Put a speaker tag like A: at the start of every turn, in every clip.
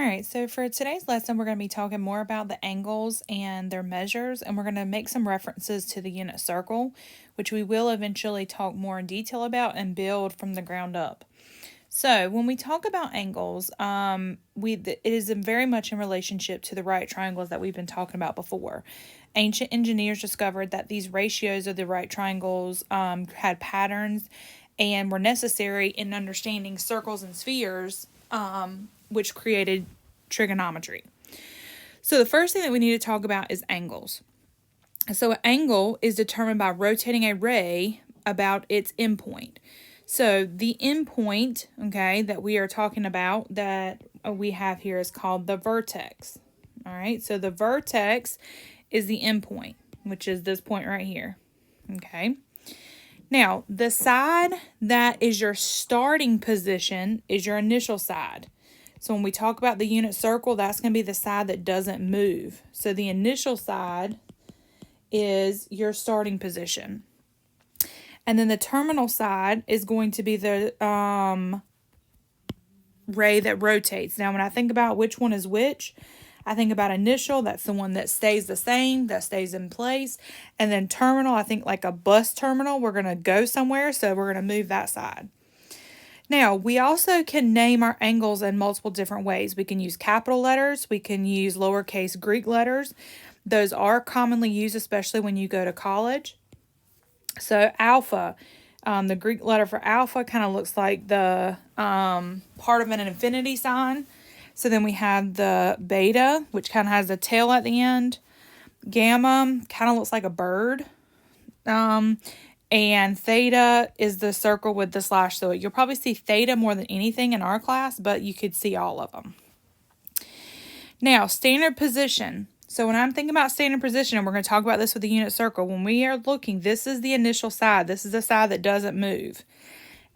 A: Alright, so for today's lesson, we're going to be talking more about the angles and their measures, and we're going to make some references to the unit circle, which we will eventually talk more in detail about and build from the ground up. So when we talk about angles, it is very much in relationship to the right triangles that we've been talking about before. Ancient engineers discovered that these ratios of the right triangles had patterns and were necessary in understanding circles and spheres, which created trigonometry. So the first thing that we need to talk about is angles. So an angle is determined by rotating a ray about its endpoint. So the endpoint, okay, that we are talking about that we have here is called the vertex. All right, so the vertex is the endpoint, which is this point right here. Okay. Now, the side that is your starting position is your initial side. So when we talk about the unit circle, that's going to be the side that doesn't move. So the initial side is your starting position. And then the terminal side is going to be the ray that rotates. Now, when I think about which one is which, I think about initial, that's the one that stays the same, that stays in place. And then terminal, I think like a bus terminal, we're going to go somewhere, so we're going to move that side. Now, we also can name our angles in multiple different ways. We can use capital letters. We can use lowercase Greek letters. Those are commonly used, especially when you go to college. So alpha, the Greek letter for alpha kind of looks like the part of an infinity sign. So then we have the beta, which kind of has a tail at the end. Gamma kind of looks like a bird. And theta is the circle with the slash through it. You'll probably see theta more than anything in our class, but you could see all of them. Now, standard position. So when I'm thinking about standard position, and we're going to talk about this with the unit circle, when we are looking, this is the initial side. This is the side that doesn't move.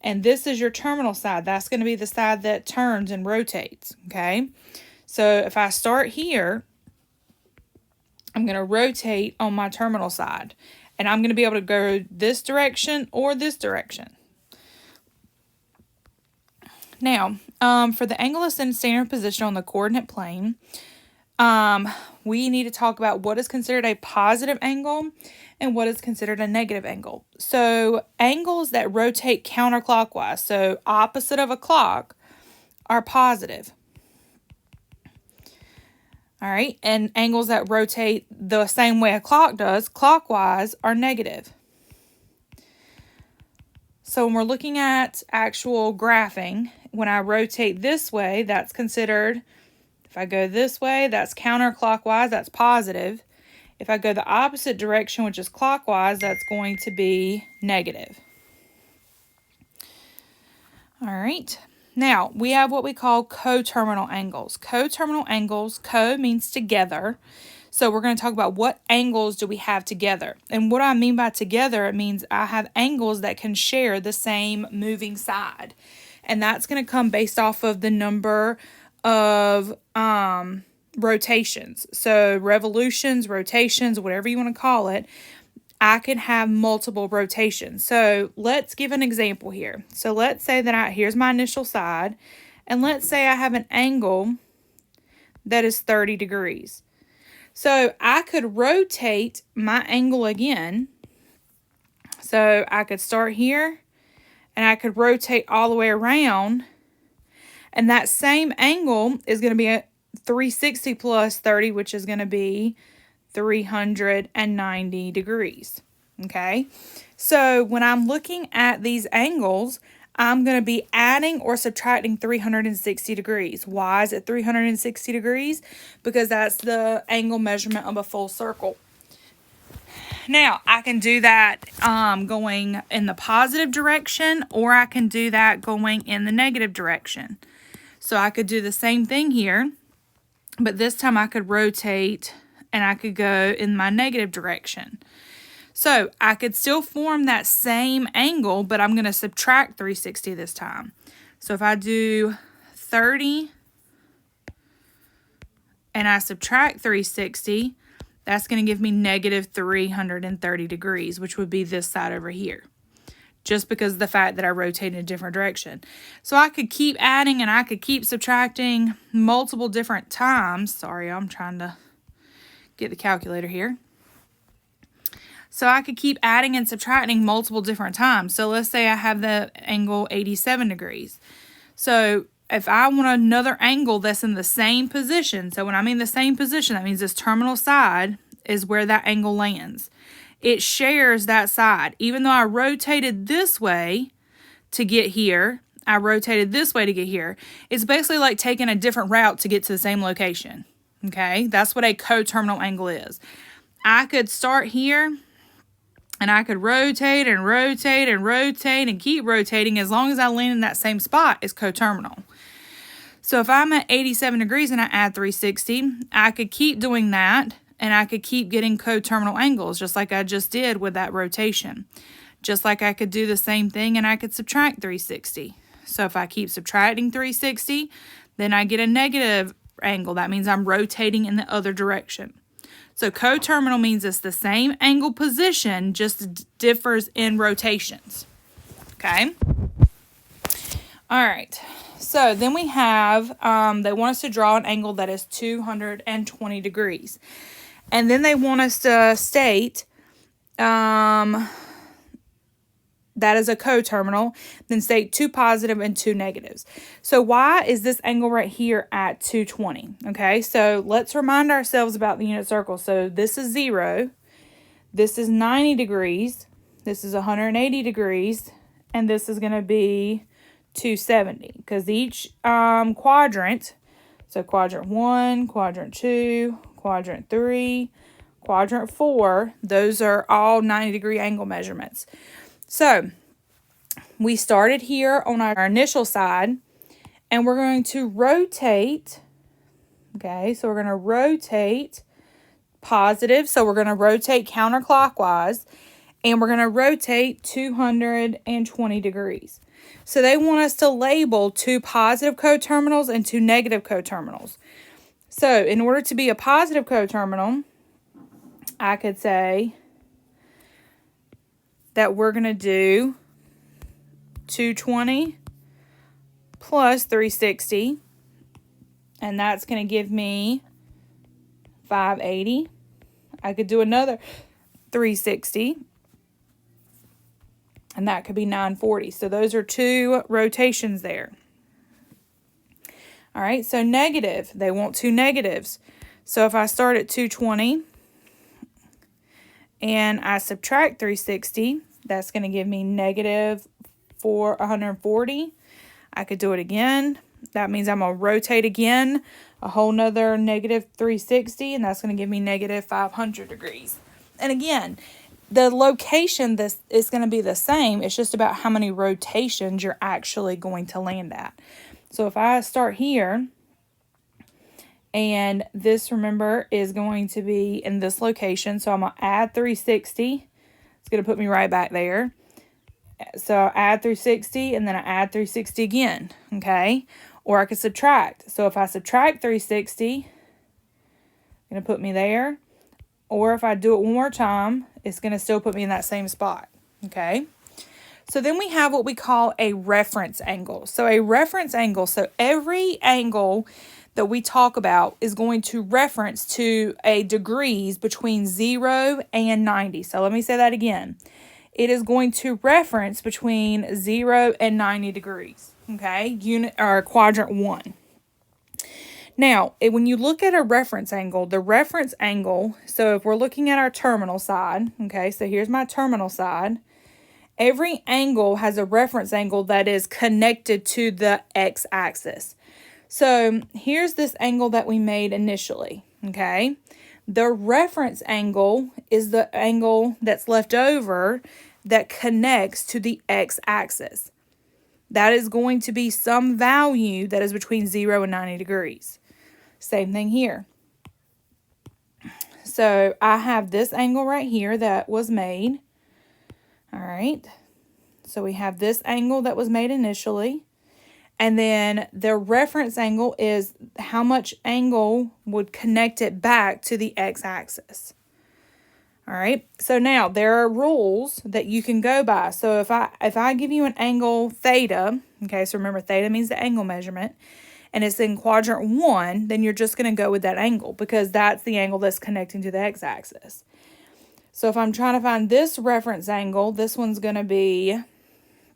A: And this is your terminal side. That's going to be the side that turns and rotates, okay? So if I start here, I'm going to rotate on my terminal side. And I'm going to be able to go this direction or this direction. Now, for the angle of standard position on the coordinate plane, we need to talk about what is considered a positive angle and what is considered a negative angle. So angles that rotate counterclockwise, so opposite of a clock, are positive. All right, and angles that rotate the same way a clock does, clockwise, are negative. So when we're looking at actual graphing, when I rotate this way, that's considered, if I go this way, that's counterclockwise, that's positive. If I go the opposite direction, which is clockwise, that's going to be negative. All right. Now, we have what we call coterminal angles. Coterminal angles, co means together. So we're going to talk about what angles do we have together. And what I mean by together, it means I have angles that can share the same moving side. And that's going to come based off of the number of rotations. So revolutions, rotations, whatever you want to call it, I can have multiple rotations. So let's give an example here. So let's say that here's my initial side, and let's say I have an angle that is 30 degrees. So I could rotate my angle again. So I could start here, and I could rotate all the way around, and that same angle is going to be a 360 plus 30, which is going to be 390 degrees, okay? So when I'm looking at these angles, I'm going to be adding or subtracting 360 degrees. Why is it 360 degrees? Because that's the angle measurement of a full circle. Now, I can do that going in the positive direction, or I can do that going in the negative direction. So I could do the same thing here, but this time I could rotate and I could go in my negative direction. So I could still form that same angle, but I'm going to subtract 360 this time. So if I do 30 and I subtract 360, that's going to give me negative 330 degrees, which would be this side over here. just because of the fact that I rotate in a different direction. So I could keep adding and I could keep subtracting multiple different times. Sorry, I'm trying to get the calculator here. So I could keep adding and subtracting multiple different times. So let's say I have the angle 87 degrees. So if I want another angle that's in the same position, so when I mean the same position, that means this terminal side is where that angle lands. It shares that side. Even though I rotated this way to get here, I rotated this way to get here. It's basically like taking a different route to get to the same location. Okay, that's what a coterminal angle is. I could start here and I could rotate and rotate and rotate and keep rotating as long as I land in that same spot is coterminal. So if I'm at 87 degrees and I add 360, I could keep doing that and I could keep getting coterminal angles just like I just did with that rotation. Just like I could do the same thing and I could subtract 360. So if I keep subtracting 360, then I get a negative angle. That means I'm rotating in the other direction. So coterminal means it's the same angle position, just differs in rotations. Okay? All right. So then we have, they want us to draw an angle that is 220 degrees. And then they want us to state that is a coterminal, then state 2 positive and 2 negatives. So why is this angle right here at 220? Okay, so let's remind ourselves about the unit circle. So this is 0, this is 90 degrees, this is 180 degrees, and this is going to be 270 because each quadrant, so quadrant 1, quadrant 2, quadrant 3, quadrant 4, those are all 90-degree angle measurements. So we started here on our initial side and we're going to rotate. Okay, so we're going to rotate positive. So we're going to rotate counterclockwise and we're going to rotate 220 degrees. So they want us to label 2 positive coterminals and 2 negative coterminals. So in order to be a positive coterminal, I could say that we're going to do 220 plus 360, and that's going to give me 580. I could do another 360, and that could be 940. So those are 2 rotations there. All right, so negative, they want 2 negatives. So if I start at 220 and I subtract 360, that's going to give me negative 140. I could do it again. That means I'm going to rotate again a whole nother negative 360, and that's going to give me negative 500 degrees. And again, the location this is going to be the same. It's just about how many rotations you're actually going to land at. So if I start here, and this, remember, is going to be in this location. So I'm going to add 360. It's going to put me right back there. So I add 360 and then I add 360 again. Okay. Or I could subtract. So if I subtract 360, it's going to put me there. Or if I do it one more time, it's going to still put me in that same spot. Okay. So then we have what we call a reference angle. So a reference angle, so every angle that we talk about is going to reference to a degrees between 0 and 90. So let me say that again. It is going to reference between 0 and 90 degrees, okay? Unit or quadrant 1. Now, when you look at a reference angle, the reference angle, so if we're looking at our terminal side, okay, so here's my terminal side. Every angle has a reference angle that is connected to the x-axis. So here's this angle that we made initially, okay? The reference angle is the angle that's left over that connects to the x-axis. That is going to be some value that is between 0 and 90 degrees. Same thing here. So I have this angle right here that was made. All right. So we have this angle that was made initially. And then the reference angle is how much angle would connect it back to the x-axis. All right, so now there are rules that you can go by. So if I give you an angle theta, okay, so remember theta means the angle measurement, and it's in quadrant 1, then you're just going to go with that angle because that's the angle that's connecting to the x-axis. So if I'm trying to find this reference angle, this one's going to be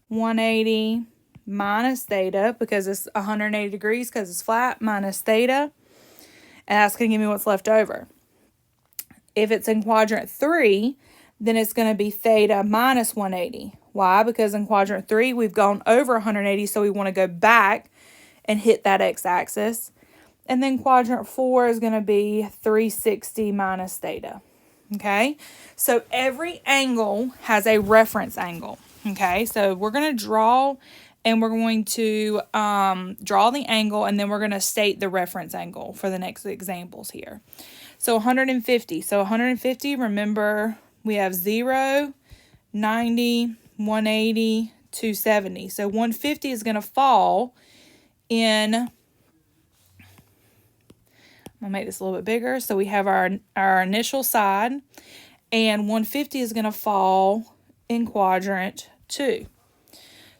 A: 180 minus theta because it's 180 degrees because it's flat minus theta, and that's going to give me what's left over. If it's in quadrant 3, then it's going to be theta minus 180. Why? Because in quadrant 3, we've gone over 180, so we want to go back and hit that x-axis. And then quadrant 4 is going to be 360 minus theta. Okay? So every angle has a reference angle. Okay? So we're going to draw, and we're going to draw the angle, and then we're going to state the reference angle for the next examples here. So 150. So 150, remember, we have 0, 90, 180, 270. So 150 is going to fall in, I'm going to make this a little bit bigger. So we have our initial side, and 150 is going to fall in quadrant 2.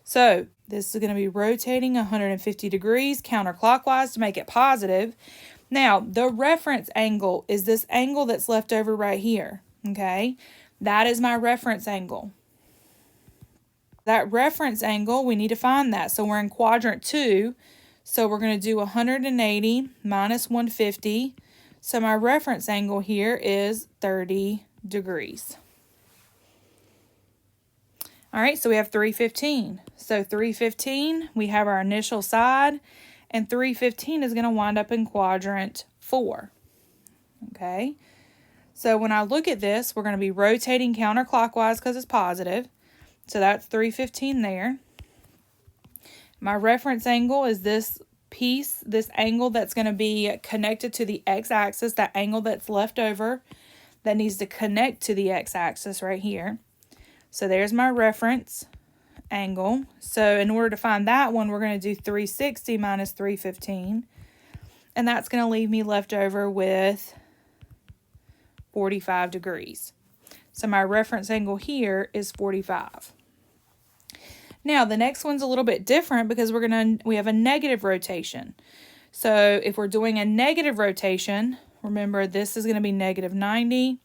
A: So this is going to be rotating 150 degrees counterclockwise to make it positive. Now, the reference angle is this angle that's left over right here, okay? That is my reference angle. That reference angle, we need to find that. So we're in quadrant 2, so we're going to do 180 minus 150. So my reference angle here is 30 degrees. All right, so we have 315. So 315, we have our initial side, and 315 is going to wind up in quadrant 4. Okay, so when I look at this, we're going to be rotating counterclockwise because it's positive. So that's 315 there. My reference angle is this piece, this angle that's going to be connected to the x-axis, that angle that's left over that needs to connect to the x-axis right here. So there's my reference angle. So in order to find that one, we're going to do 360 minus 315. And that's going to leave me left over with 45 degrees. So my reference angle here is 45. Now the next one's a little bit different because we have a negative rotation. So if we're doing a negative rotation, remember this is going to be negative 90,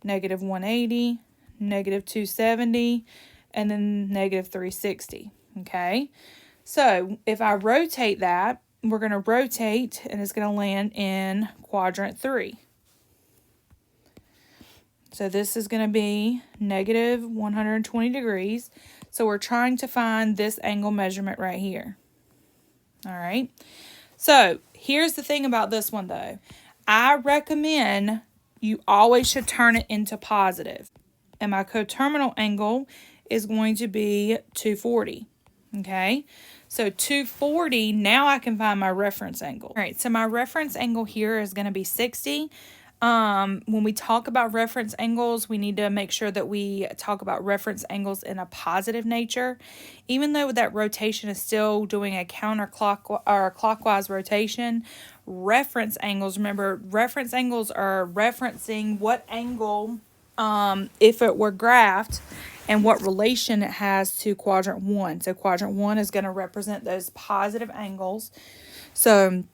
A: negative 180, negative 270, and then negative 360, okay? So if I rotate that, we're going to rotate, and it's going to land in quadrant 3. So this is going to be negative 120 degrees. So we're trying to find this angle measurement right here. All right. So here's the thing about this one, though. I recommend you always should turn it into positive. And my coterminal angle is going to be 240. Okay. So 240, now I can find my reference angle. All right. So my reference angle here is going to be 60. When we talk about reference angles, we need to make sure that we talk about reference angles in a positive nature. Even though that rotation is still doing a counterclockwise or clockwise rotation, reference angles, remember, reference angles are referencing what angle, if it were graphed, and what relation it has to quadrant 1. So quadrant 1 is going to represent those positive angles. So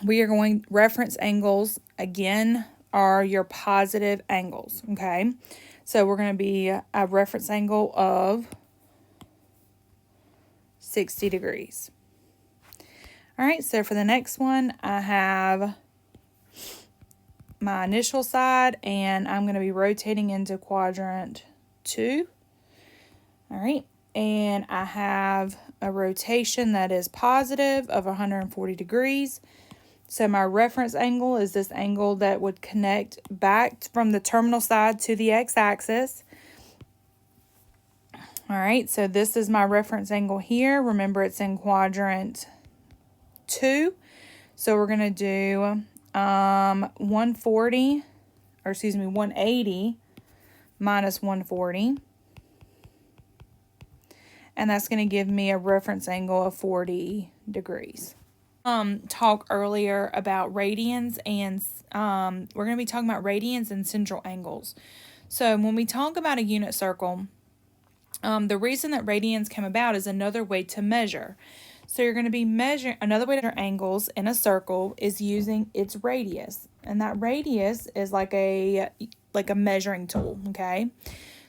A: we are going, reference angles, again, are your positive angles, okay? So we're going to be a reference angle of 60 degrees. All right, so for the next one, I have my initial side, and I'm going to be rotating into quadrant 2. All right, and I have a rotation that is positive of 140 degrees. So my reference angle is this angle that would connect back from the terminal side to the x-axis. All right, so this is my reference angle here. Remember, it's in quadrant 2. So we're going to do 180 minus 140. And that's going to give me a reference angle of 40 degrees. talk earlier about radians and we're going to be talking about radians and central angles. So when we talk about a unit circle, the reason that radians came about is another way to measure. So you're going to be measuring, another way to measure angles in a circle is using its radius. And that radius is like a measuring tool, okay?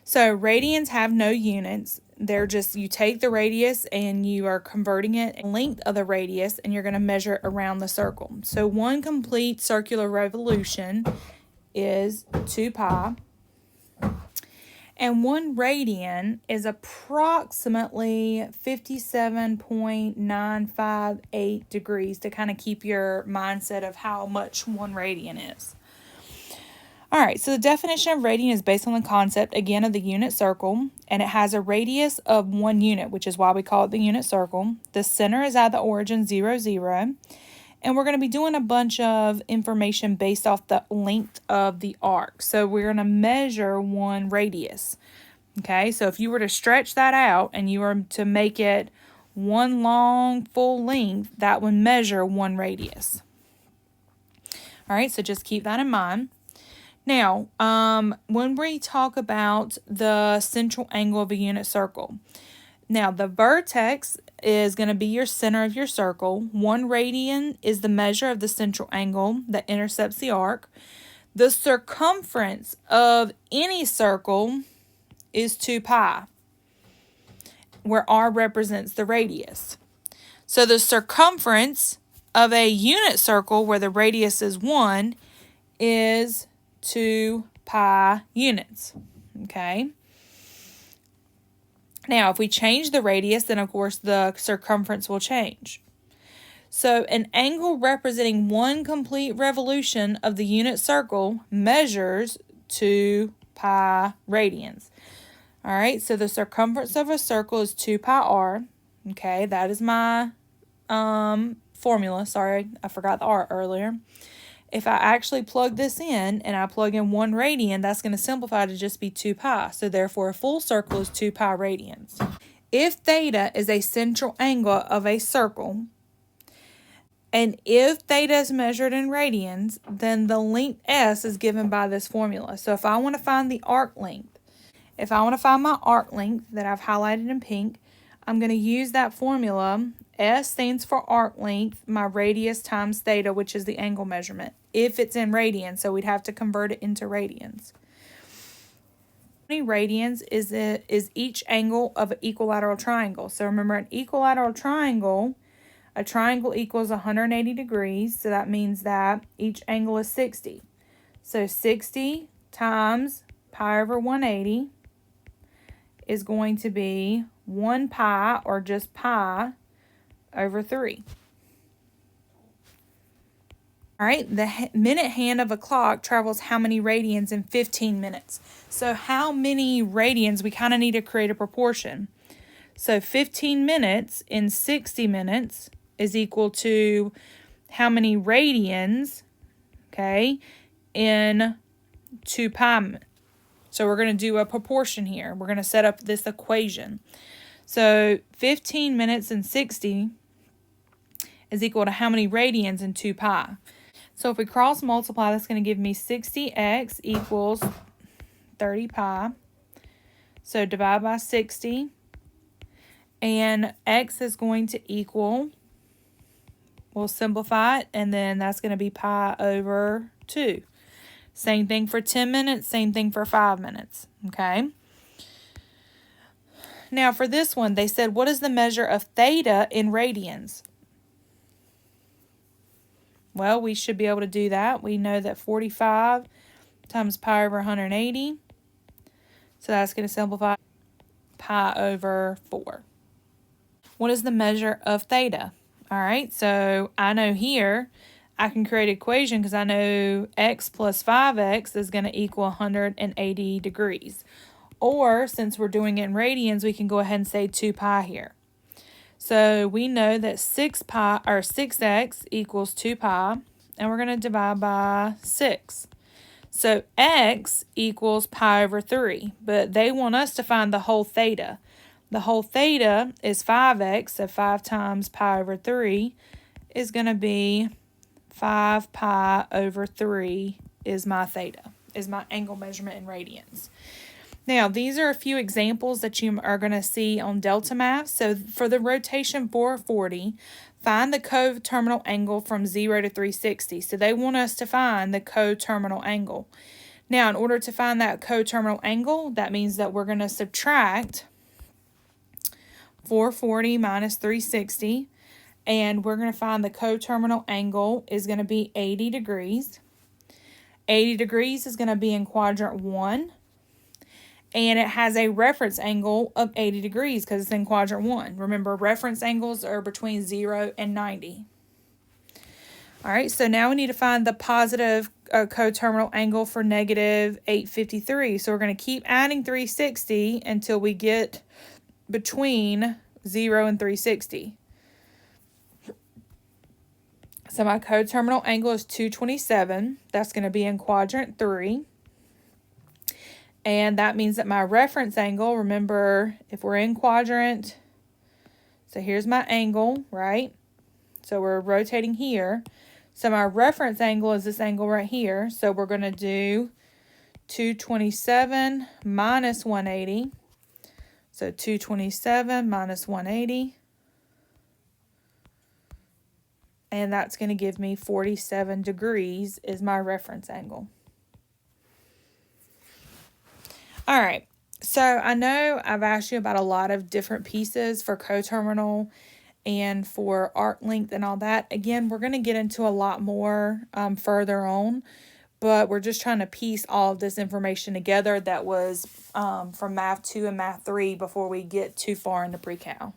A: So radians have no units. They're just, you take the radius and you are converting it in length of the radius and you're going to measure it around the circle. So one complete circular revolution is 2 pi. And 1 radian is approximately 57.958 degrees, to kind of keep your mindset of how much 1 radian is. All right, so the definition of radian is based on the concept, again, of the unit circle, and it has a radius of 1 unit, which is why we call it the unit circle. The center is at the origin 0, 0. And we're going to be doing a bunch of information based off the length of the arc. So we're going to measure 1 radius. Okay, so if you were to stretch that out and you were to make it 1 long full length, that would measure 1 radius. All right, so just keep that in mind. Now, when we talk about the central angle of a unit circle, now the vertex is going to be your center of your circle. 1 radian is the measure of the central angle that intercepts the arc. The circumference of any circle is 2 pi, where r represents the radius. So the circumference of a unit circle, where the radius is 1, is 2 pi units. Okay. Now, if we change the radius, then of course the circumference will change. So an angle representing 1 complete revolution of the unit circle measures 2 pi radians. All right, so the circumference of a circle is 2 pi r. Okay, that is my formula. Sorry, I forgot the r earlier. If I actually plug this in and I plug in 1 radian, that's going to simplify to just be 2 pi. So therefore, a full circle is 2 pi radians. If theta is a central angle of a circle, and if theta is measured in radians, then the length s is given by this formula. So if I want to find the arc length, if I want to find my arc length that I've highlighted in pink, I'm going to use that formula. S stands for arc length, my radius times theta, which is the angle measurement, if it's in radians, so we'd have to convert it into radians. How many radians is each angle of an equilateral triangle? So remember, an equilateral triangle, a triangle equals 180 degrees, so that means that each angle is 60. So 60 times pi over 180 is going to be 1 pi, or just pi, over 3. All right, the minute hand of a clock travels how many radians in 15 minutes? So how many radians, we kind of need to create a proportion. So 15 minutes in 60 minutes is equal to how many radians, okay, in 2 pi. So we're going to do a proportion here. We're going to set up this equation. So 15 minutes in 60 is equal to how many radians in 2 pi. So if we cross multiply, that's going to give me 60x equals 30 pi. So divide by 60. And x is going to equal, we'll simplify it, and then that's going to be pi over 2. Same thing for 10 minutes, same thing for 5 minutes, okay? Now for this one, they said, what is the measure of theta in radians? Well, we should be able to do that. We know that 45 times pi over 180. So that's going to simplify pi over 4. What is the measure of theta? All right, so I know here I can create an equation because I know x plus 5x is going to equal 180 degrees. Or since we're doing it in radians, we can go ahead and say 2 pi here. So we know that 6x equals 2 pi, and we're going to divide by 6. So x equals pi over 3, but they want us to find the whole theta. The whole theta is 5x, so 5 times pi over 3 is going to be 5 pi over 3 is my theta, is my angle measurement in radians. Now, these are a few examples that you are going to see on Delta Math. So for the rotation 440, find the coterminal angle from 0 to 360. So they want us to find the coterminal angle. Now, in order to find that coterminal angle, that means that we're going to subtract 440 minus 360, and we're going to find the coterminal angle is going to be 80 degrees. 80 degrees is going to be in quadrant 1, and it has a reference angle of 80 degrees because it's in quadrant 1. Remember, reference angles are between 0 and 90. All right, so now we need to find the positive coterminal angle for negative 853. So we're going to keep adding 360 until we get between 0 and 360. So my coterminal angle is 227. That's going to be in quadrant 3. And that means that my reference angle, remember, if we're in quadrant, so here's my angle, right? So we're rotating here. So my reference angle is this angle right here. So we're going to do 227 minus 180. So 227 minus 180. And that's going to give me 47 degrees is my reference angle. All right, so I know I've asked you about a lot of different pieces for coterminal and for arc length and all that. Again, we're going to get into a lot more further on, but we're just trying to piece all of this information together that was from Math 2 and Math 3 before we get too far into pre-cal.